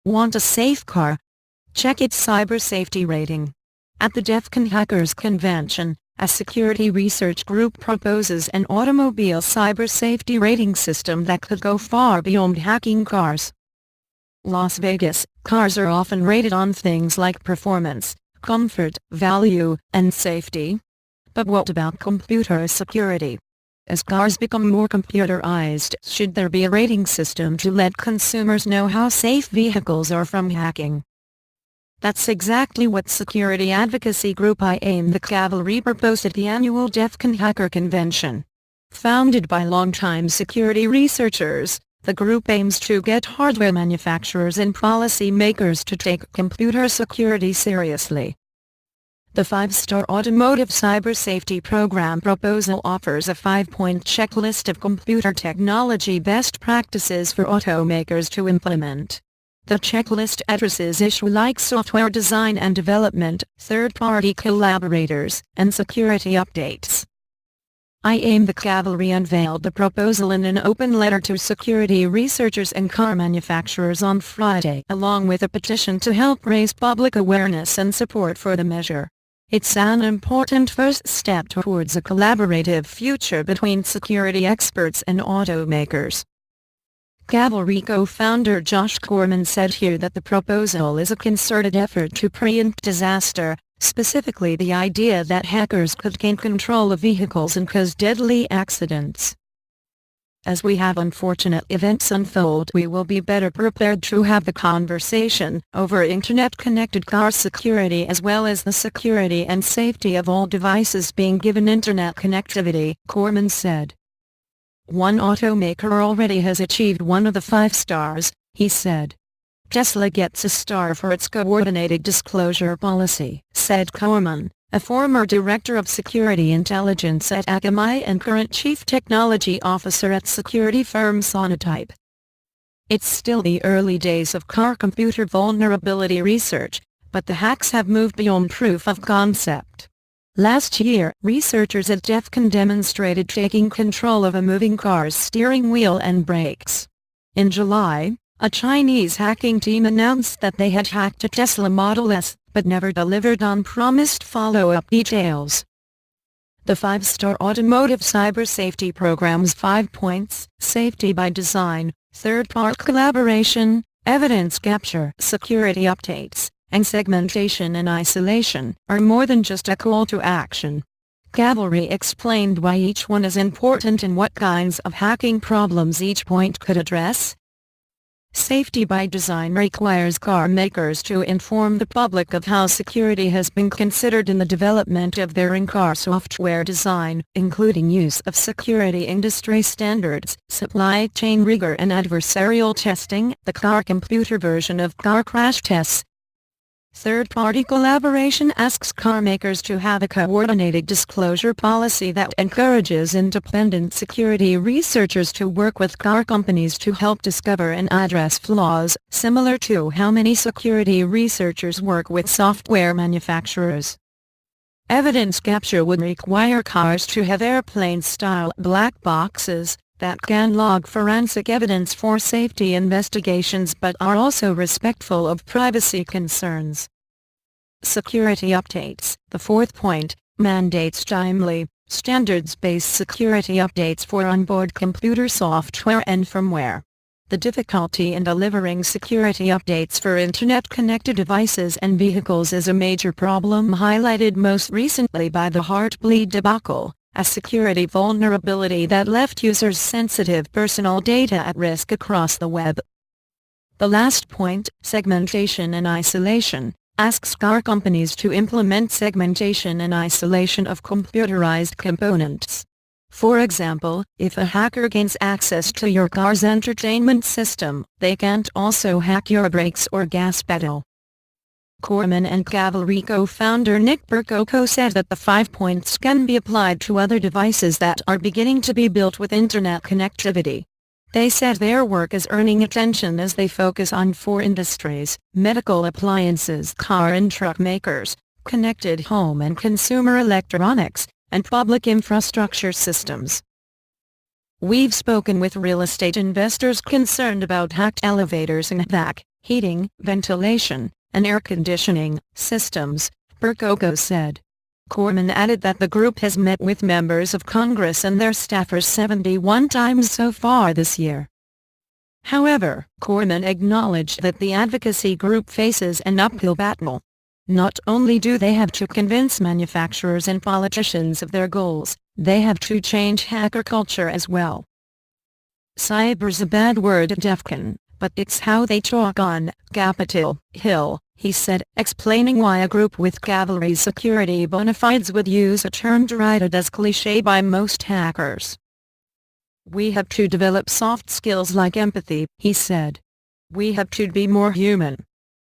Want a safe car? Check its cyber safety rating. At the Defcon Hackers Convention, a security research group proposes an automobile cyber safety rating system that could go far beyond hacking cars. Las Vegas, cars are often rated on things like performance, comfort, value, and safety. But what about computer security? As cars become more computerized, should there be a rating system to let consumers know how safe vehicles are from hacking? That's exactly what security advocacy group I Aim the Cavalry proposed at the annual Defcon Hacker Convention. Founded by longtime security researchers, the group aims to get hardware manufacturers and policy makers to take computer security seriously. The 5-star Automotive Cyber Safety Program proposal offers a 5-point checklist of computer technology best practices for automakers to implement. The checklist addresses issues like software design and development, third-party collaborators, and security updates. I Aim the Cavalry unveiled the proposal in an open letter to security researchers and car manufacturers on Friday, along with a petition to help raise public awareness and support for the measure. It's an important first step towards a collaborative future between security experts and automakers. Cavalry co-founder Josh Corman said here that the proposal is a concerted effort to preempt disaster, specifically the idea that hackers could gain control of vehicles and cause deadly accidents. As we have unfortunate events unfold, we will be better prepared to have the conversation over Internet-connected car security as well as the security and safety of all devices being given Internet connectivity, Corman said. One automaker already has achieved one of the 5 stars, he said. Tesla gets a star for its coordinated disclosure policy, said Corman, a former director of security intelligence at Akamai and current chief technology officer at security firm Sonatype. It's still the early days of car computer vulnerability research, but the hacks have moved beyond proof of concept. Last year, researchers at Defcon demonstrated taking control of a moving car's steering wheel and brakes. In July, a Chinese hacking team announced that they had hacked a Tesla Model S, but never delivered on promised follow-up details. The 5-star Automotive Cyber Safety Program's 5 points, safety by design, third-party collaboration, evidence capture, security updates, and segmentation and isolation, are more than just a call to action. Cavalry explained why each one is important and what kinds of hacking problems each point could address. Safety by design requires car makers to inform the public of how security has been considered in the development of their in-car software design, including use of security industry standards, supply chain rigor and adversarial testing, the car-computer version of car crash tests. Third-party collaboration asks car makers to have a coordinated disclosure policy that encourages independent security researchers to work with car companies to help discover and address flaws, similar to how many security researchers work with software manufacturers. Evidence capture would require cars to have airplane-style black boxes that can log forensic evidence for safety investigations but are also respectful of privacy concerns. Security updates. The 4th point, mandates timely, standards-based security updates for onboard computer software and firmware. The difficulty in delivering security updates for Internet-connected devices and vehicles is a major problem highlighted most recently by the Heartbleed debacle, a security vulnerability that left users' sensitive personal data at risk across the web. The last point, segmentation and isolation, asks car companies to implement segmentation and isolation of computerized components. For example, if a hacker gains access to your car's entertainment system, they can't also hack your brakes or gas pedal. Corman and Cavalry co-founder Nick Percoco said that the 5 points can be applied to other devices that are beginning to be built with Internet connectivity. They said their work is earning attention as they focus on 4 industries: medical appliances, car and truck makers, connected home and consumer electronics, and public infrastructure systems. We've spoken with real estate investors concerned about hacked elevators and HVAC, heating, ventilation, and air conditioning systems, Percoco said. Corman added that the group has met with members of Congress and their staffers 71 times so far this year. However, Corman acknowledged that the advocacy group faces an uphill battle. Not only do they have to convince manufacturers and politicians of their goals, they have to change hacker culture as well. Cyber's a bad word at Defcon, but it's how they talk on Capitol Hill, he said, explaining why a group with cavalry security bona fides would use a term derided as cliché by most hackers. We have to develop soft skills like empathy, he said. We have to be more human.